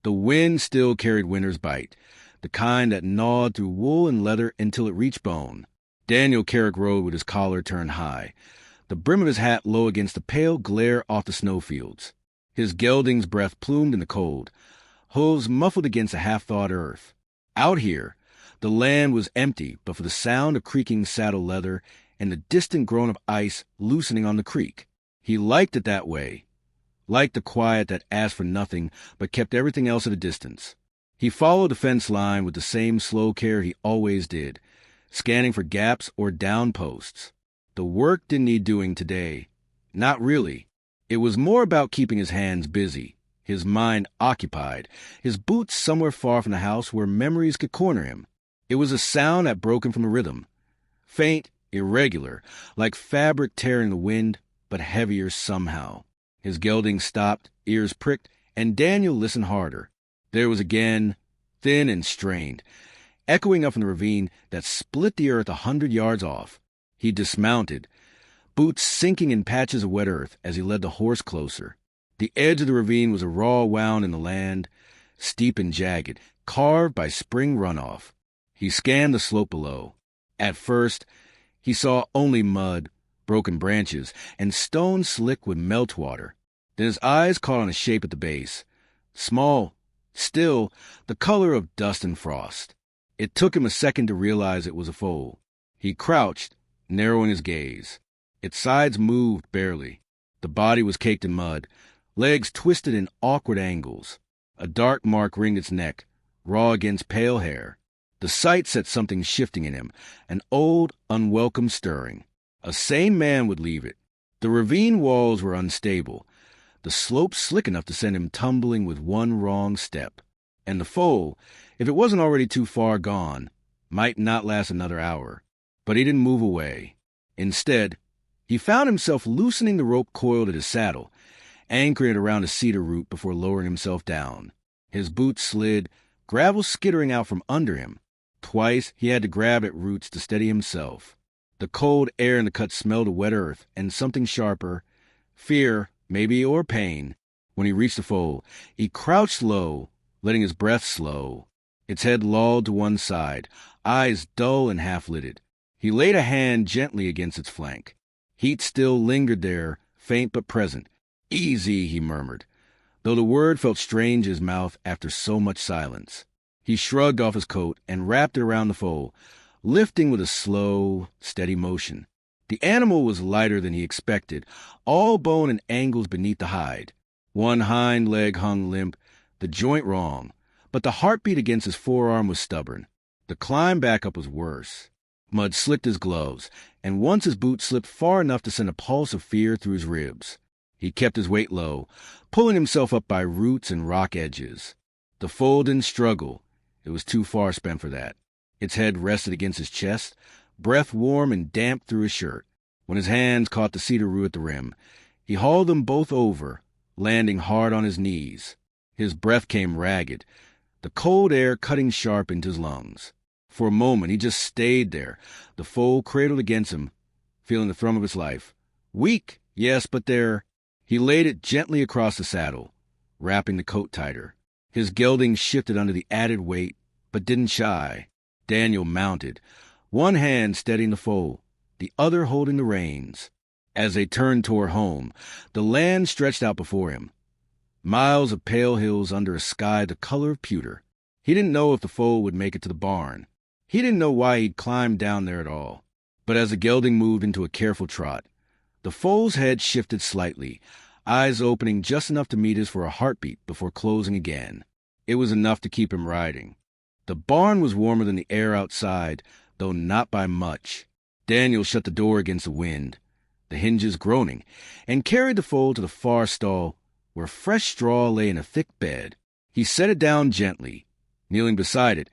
The wind still carried winter's bite, the kind that gnawed through wool and leather until it reached bone. Daniel Carrick rode with his collar turned high, the brim of his hat low against the pale glare off the snowfields. His gelding's breath plumed in the cold, hooves muffled against the half-thawed earth. Out here, the land was empty but for the sound of creaking saddle leather and the distant groan of ice loosening on the creek. He liked it that way, liked the quiet that asked for nothing but kept everything else at a distance. He followed the fence line with the same slow care he always did, scanning for gaps or down posts. The work didn't need doing today. Not really. It was more about keeping his hands busy, his mind occupied, his boots somewhere far from the house where memories could corner him. It was a sound that broke him from the rhythm. Faint, irregular, like fabric tearing the wind, but heavier somehow. His gelding stopped, ears pricked, and Daniel listened harder. There was again, thin and strained, echoing up from the ravine that split the earth 100 yards off. He dismounted, boots sinking in patches of wet earth as he led the horse closer. The edge of the ravine was a raw wound in the land, steep and jagged, carved by spring runoff. He scanned the slope below. At first, he saw only mud, broken branches, and stones slick with meltwater. Then his eyes caught on a shape at the base, small, still, the color of dust and frost. It took him a second to realize it was a foal. He crouched, narrowing his gaze. Its sides moved barely. The body was caked in mud, legs twisted in awkward angles. A dark mark ringed its neck, raw against pale hair. The sight set something shifting in him, an old, unwelcome stirring. A sane man would leave it. The ravine walls were unstable, the slope slick enough to send him tumbling with one wrong step. And the foal, if it wasn't already too far gone, might not last another hour. But he didn't move away. Instead, he found himself loosening the rope coiled at his saddle, anchoring it around a cedar root before lowering himself down. His boots slid, gravel skittering out from under him. Twice he had to grab at roots to steady himself. The cold air in the cut smelled of wet earth and something sharper, fear, maybe, or pain. When he reached the foal, he crouched low, letting his breath slow. Its head lolled to one side, eyes dull and half-lidded. He laid a hand gently against its flank. Heat still lingered there, faint but present. "Easy," he murmured, though the word felt strange in his mouth after so much silence. He shrugged off his coat and wrapped it around the foal, lifting with a slow, steady motion. The animal was lighter than he expected, all bone and angles beneath the hide. One hind leg hung limp, the joint wrong, but the heartbeat against his forearm was stubborn. The climb back up was worse. Mud slicked his gloves, and once his boot slipped far enough to send a pulse of fear through his ribs. He kept his weight low, pulling himself up by roots and rock edges. The foal didn't struggle. It was too far spent for that. Its head rested against his chest, breath warm and damp through his shirt. When his hands caught the cedar root at the rim, he hauled them both over, landing hard on his knees. His breath came ragged, the cold air cutting sharp into his lungs. For a moment he just stayed there, the foal cradled against him, feeling the thrum of his life. Weak, yes, but there. He laid it gently across the saddle, wrapping the coat tighter. His gelding shifted under the added weight, but didn't shy. Daniel mounted, one hand steadying the foal, the other holding the reins. As they turned toward home, the land stretched out before him. Miles of pale hills under a sky the color of pewter. He didn't know if the foal would make it to the barn. He didn't know why he'd climbed down there at all. But as the gelding moved into a careful trot, the foal's head shifted slightly, eyes opening just enough to meet his for a heartbeat before closing again. It was enough to keep him riding. The barn was warmer than the air outside, though not by much. Daniel shut the door against the wind, the hinges groaning, and carried the foal to the far stall, where fresh straw lay in a thick bed. He set it down gently, kneeling beside it,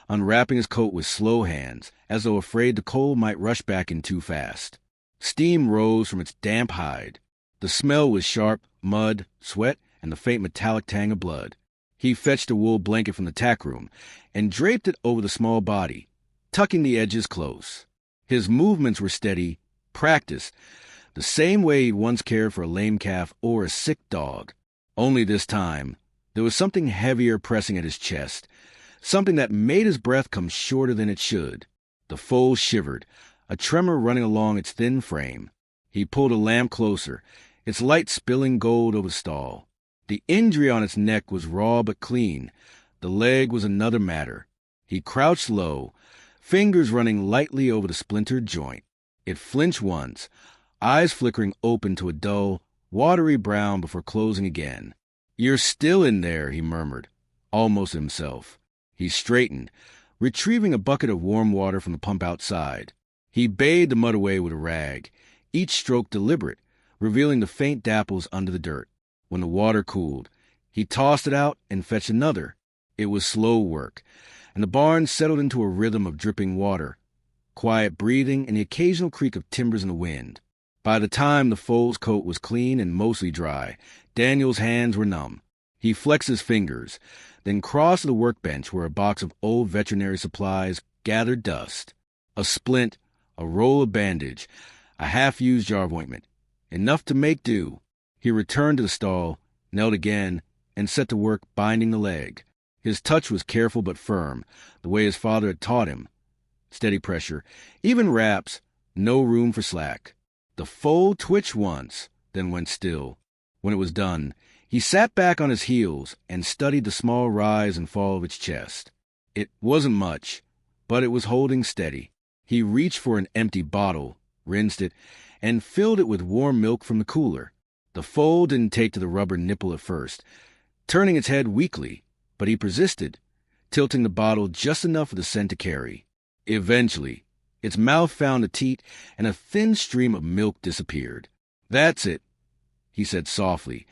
unwrapping his coat with slow hands, as though afraid the cold might rush back in too fast. Steam rose from its damp hide. The smell was sharp, mud, sweat, and the faint metallic tang of blood. He fetched a wool blanket from the tack room and draped it over the small body, tucking the edges close. His movements were steady, practiced, the same way he'd once cared for a lame calf or a sick dog. Only this time, There was something heavier pressing at his chest, something that made his breath come shorter than it should. The foal shivered, a tremor running along its thin frame. He pulled a lamp closer, its light spilling gold over the stall. The injury on its neck was raw but clean. The leg was another matter. He crouched low, fingers running lightly over the splintered joint. It flinched once, eyes flickering open to a dull, watery brown before closing again. "You're still in there," he murmured, almost himself. He straightened, retrieving a bucket of warm water from the pump outside. He bathed the mud away with a rag, each stroke deliberate, revealing the faint dapples under the dirt. When the water cooled, he tossed it out and fetched another. It was slow work, and the barn settled into a rhythm of dripping water, quiet breathing and the occasional creak of timbers in the wind. By the time the foal's coat was clean and mostly dry, Daniel's hands were numb. He flexed his fingers, then crossed to the workbench where a box of old veterinary supplies gathered dust. A splint, a roll of bandage, a half-used jar of ointment. Enough to make do. He returned to the stall, knelt again, and set to work binding the leg. His touch was careful but firm, the way his father had taught him. Steady pressure, even raps, no room for slack. The foal twitched once, then went still. When it was done, he sat back on his heels and studied the small rise and fall of its chest. It wasn't much, but it was holding steady. He reached for an empty bottle, rinsed it, and filled it with warm milk from the cooler. The foal didn't take to the rubber nipple at first, turning its head weakly, but he persisted, tilting the bottle just enough for the scent to carry. Eventually, its mouth found a teat, and a thin stream of milk disappeared. "That's it," he said softly,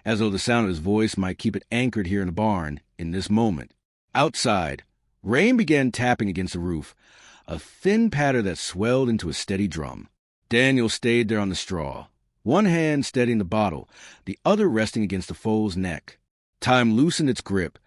as though the sound of his voice might keep it anchored here in the barn in this moment. Outside, rain began tapping against the roof, a thin patter that swelled into a steady drum. Daniel stayed there on the straw, one hand steadying the bottle, the other resting against the foal's neck. Time loosened its grip,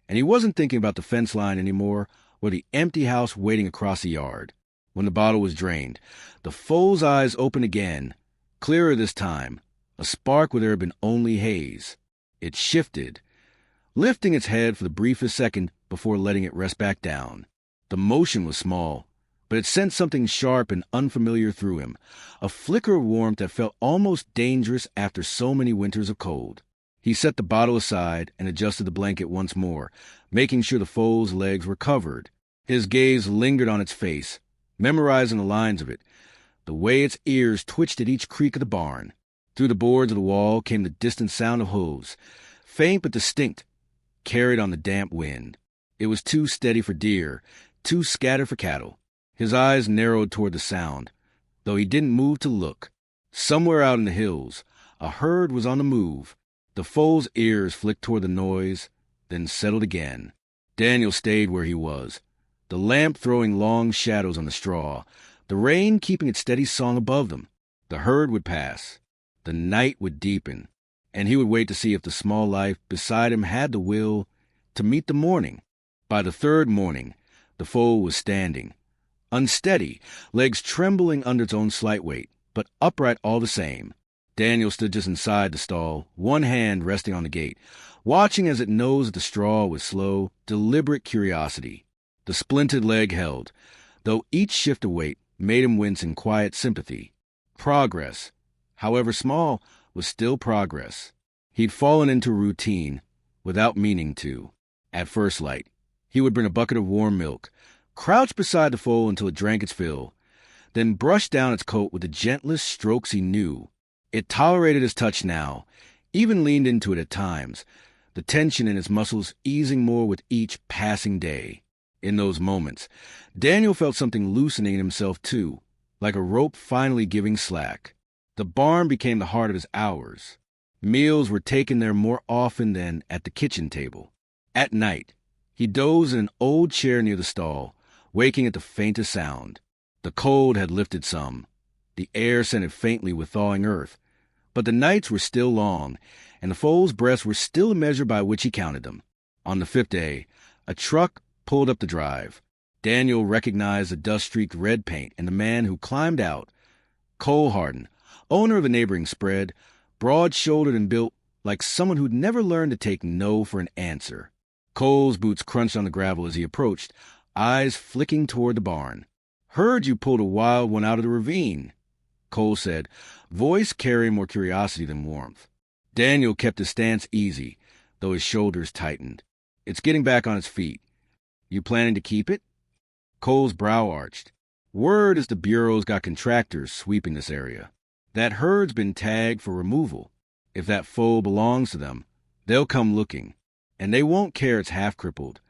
and he wasn't thinking about the fence line anymore or the empty house waiting across the yard. When the bottle was drained, the foal's eyes opened again, clearer this time, a spark where there had been only haze. It shifted, lifting its head for the briefest second before letting it rest back down. The motion was small, but it sent something sharp and unfamiliar through him, a flicker of warmth that felt almost dangerous after so many winters of cold. He set the bottle aside and adjusted the blanket once more, making sure the foal's legs were covered. His gaze lingered on its face, memorizing the lines of it, the way its ears twitched at each creak of the barn. Through the boards of the wall came the distant sound of hooves, faint but distinct, carried on the damp wind. It was too steady for deer, too scattered for cattle. His eyes narrowed toward the sound, though he didn't move to look. Somewhere out in the hills, a herd was on the move. The foal's ears flicked toward the noise, then settled again. Daniel stayed where he was, the lamp throwing long shadows on the straw, the rain keeping its steady song above them. The herd would pass. The night would deepen, and he would wait to see if the small life beside him had the will to meet the morning. By the third morning, the foal was standing, unsteady, legs trembling under its own slight weight, but upright all the same. Daniel stood just inside the stall, one hand resting on the gate, watching as it nosed at the straw with slow, deliberate curiosity. The splinted leg held, though each shift of weight made him wince in quiet sympathy. Progress, however small, was still progress. He'd fallen into a routine without meaning to. At first light, he would bring a bucket of warm milk, crouch beside the foal until it drank its fill, then brush down its coat with the gentlest strokes he knew. It tolerated his touch now, even leaned into it at times, the tension in its muscles easing more with each passing day. In those moments, Daniel felt something loosening in himself too, like a rope finally giving slack. The barn became the heart of his hours. Meals were taken there more often than at the kitchen table. At night, he dozed in an old chair near the stall, waking at the faintest sound. The cold had lifted some. The air scented faintly with thawing earth. But the nights were still long, and the foal's breaths were still a measure by which he counted them. On the fifth day, a truck pulled up the drive. Daniel recognized the dust-streaked red paint and the man who climbed out. Cole Harden, owner of a neighboring spread, broad-shouldered and built, like someone who'd never learned to take no for an answer. Cole's boots crunched on the gravel as he approached, eyes flicking toward the barn. "Heard you pulled a wild one out of the ravine," Cole said, voice carrying more curiosity than warmth. Daniel kept his stance easy, though his shoulders tightened. "It's getting back on its feet. You planning to keep it?" Cole's brow arched. "Word is the Bureau's got contractors sweeping this area. That herd's been tagged for removal. If that foal belongs to them, they'll come looking. And they won't care it's half-crippled."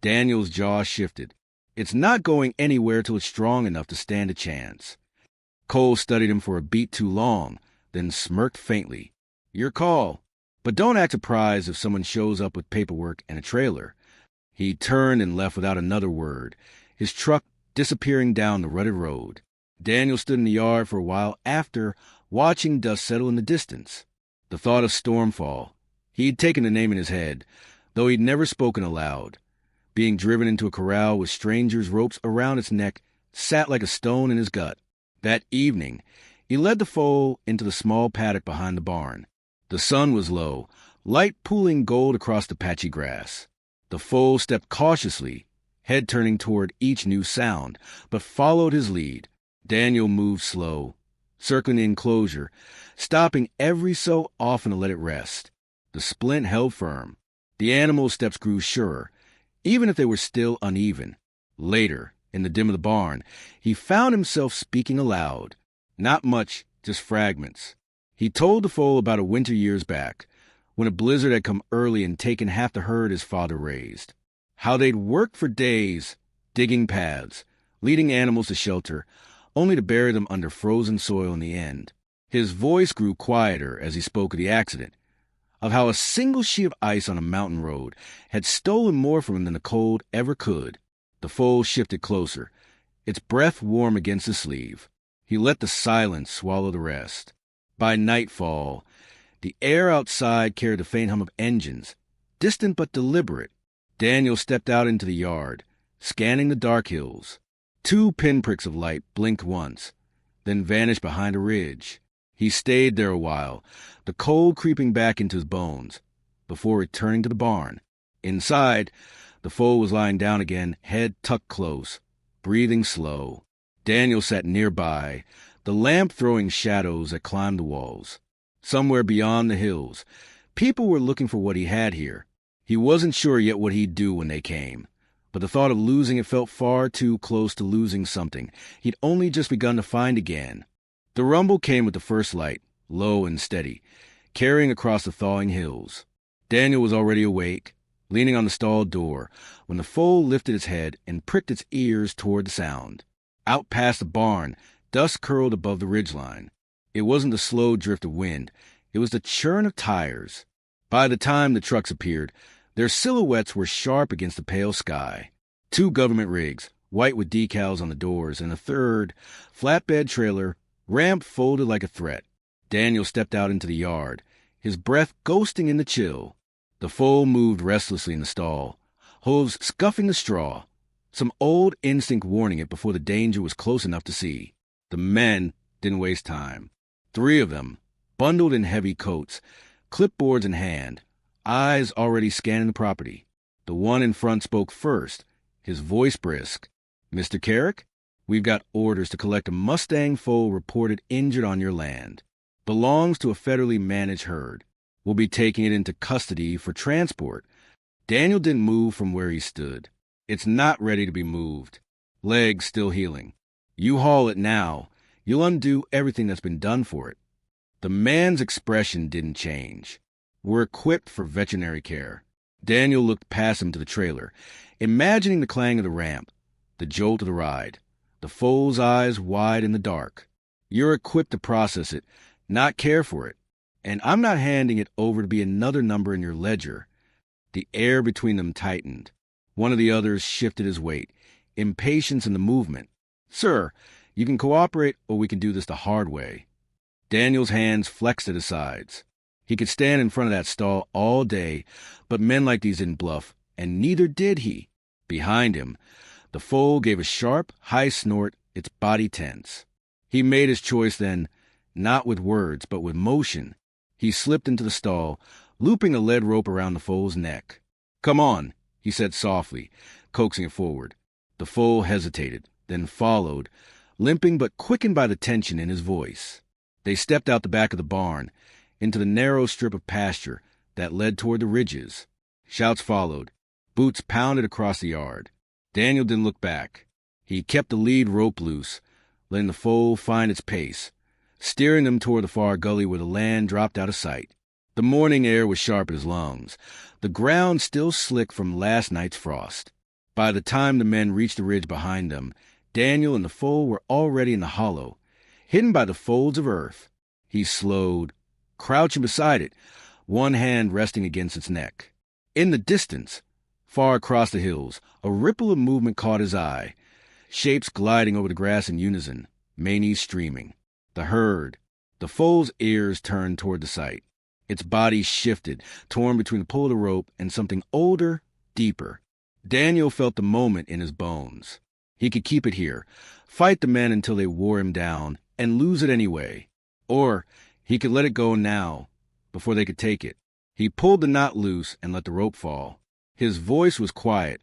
Daniel's jaw shifted. "It's not going anywhere till it's strong enough to stand a chance." Cole studied him for a beat too long, then smirked faintly. "Your call. But don't act surprised if someone shows up with paperwork and a trailer." He turned and left without another word, his truck disappearing down the rutted road. Daniel stood in the yard for a while after, watching dust settle in the distance. The thought of Stormfall. He'd taken the name in his head, though he'd never spoken aloud. Being driven into a corral with strangers' ropes around its neck sat like a stone in his gut. That evening, he led the foal into the small paddock behind the barn. The sun was low, light pooling gold across the patchy grass. The foal stepped cautiously, head turning toward each new sound, but followed his lead. Daniel moved slow, circling the enclosure, stopping every so often to let it rest. The splint held firm. The animal's steps grew surer, even if they were still uneven. Later, in the dim of the barn, he found himself speaking aloud. Not much, just fragments. He told the foal about a winter years back, when a blizzard had come early and taken half the herd his father raised. How they'd worked for days, digging paths, leading animals to shelter, only to bury them under frozen soil in the end. His voice grew quieter as he spoke of the accident, of how a single sheet of ice on a mountain road had stolen more from him than the cold ever could. The foal shifted closer, its breath warm against his sleeve. He let the silence swallow the rest. By nightfall, the air outside carried the faint hum of engines, distant but deliberate. Daniel stepped out into the yard, scanning the dark hills. 2 pinpricks of light blinked once, then vanished behind a ridge. He stayed there a while, the cold creeping back into his bones, before returning to the barn. Inside, the foal was lying down again, head tucked close, breathing slow. Daniel sat nearby, the lamp throwing shadows that climbed the walls. Somewhere beyond the hills, people were looking for what he had here. He wasn't sure yet what he'd do when they came, but the thought of losing it felt far too close to losing something he'd only just begun to find again. The rumble came with the first light, low and steady, carrying across the thawing hills. Daniel was already awake, leaning on the stall door, when the foal lifted its head and pricked its ears toward the sound. Out past the barn, dust curled above the ridgeline. It wasn't the slow drift of wind, it was the churn of tires. By the time the trucks appeared, their silhouettes were sharp against the pale sky. 2 government rigs, white with decals on the doors, and a third, flatbed trailer, ramp folded like a threat. Daniel stepped out into the yard, his breath ghosting in the chill. The foal moved restlessly in the stall, hooves scuffing the straw, some old instinct warning it before the danger was close enough to see. The men didn't waste time. 3 of them, bundled in heavy coats, clipboards in hand, eyes already scanning the property. The one in front spoke first, his voice brisk. "Mr. Carrick, we've got orders to collect a Mustang foal reported injured on your land. Belongs to a federally managed herd. We'll be taking it into custody for transport." Daniel didn't move from where he stood. "It's not ready to be moved. Legs still healing. You haul it now, you'll undo everything that's been done for it." The man's expression didn't change. "We're equipped for veterinary care." Daniel looked past him to the trailer, imagining the clang of the ramp, the jolt of the ride, the foal's eyes wide in the dark. "You're equipped to process it, not care for it. And I'm not handing it over to be another number in your ledger." The air between them tightened. One of the others shifted his weight, impatience in the movement. "Sir, you can cooperate or we can do this the hard way." Daniel's hands flexed at his sides. He could stand in front of that stall all day, but men like these didn't bluff, and neither did he. Behind him, the foal gave a sharp, high snort, its body tense. He made his choice then, not with words, but with motion. He slipped into the stall, looping a lead rope around the foal's neck. "Come on," he said softly, coaxing it forward. The foal hesitated, then followed, limping but quickened by the tension in his voice. They stepped out the back of the barn, into the narrow strip of pasture that led toward the ridges. Shouts followed. Boots pounded across the yard. Daniel didn't look back. He kept the lead rope loose, letting the foal find its pace, steering them toward the far gully where the land dropped out of sight. The morning air was sharp in his lungs, the ground still slick from last night's frost. By the time the men reached the ridge behind them, Daniel and the foal were already in the hollow, hidden by the folds of earth. He slowed, crouching beside it, one hand resting against its neck. In the distance, far across the hills, a ripple of movement caught his eye, shapes gliding over the grass in unison, manes streaming. The herd. The foal's ears turned toward the sight. Its body shifted, torn between the pull of the rope and something older, deeper. Daniel felt the moment in his bones. He could keep it here, fight the men until they wore him down, and lose it anyway. Or he could let it go now, before they could take it. He pulled the knot loose and let the rope fall. His voice was quiet,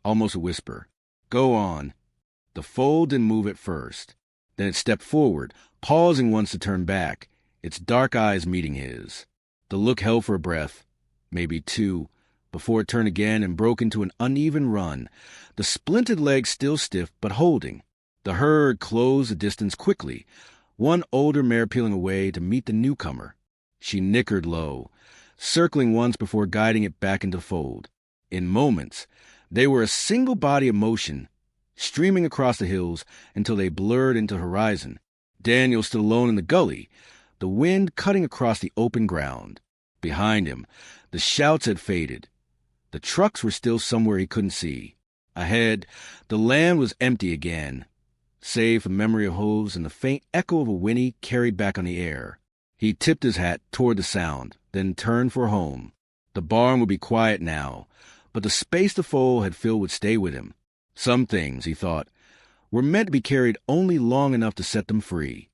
almost a whisper. "Go on." The foal didn't move at first. Then it stepped forward, pausing once to turn back, its dark eyes meeting his. The look held for a breath, maybe two, before it turned again and broke into an uneven run, the splinted legs still stiff but holding. The herd closed the distance quickly, one older mare peeling away to meet the newcomer. She nickered low, circling once before guiding it back into the fold. In moments, they were a single body of motion, streaming across the hills until they blurred into the horizon. Daniel stood alone in the gully, the wind cutting across the open ground. Behind him, the shouts had faded. The trucks were still somewhere he couldn't see. Ahead, the land was empty again, save for the memory of hooves and the faint echo of a whinny carried back on the air. He tipped his hat toward the sound, then turned for home. The barn would be quiet now, but the space the foal had filled would stay with him. Some things, he thought, were meant to be carried only long enough to set them free.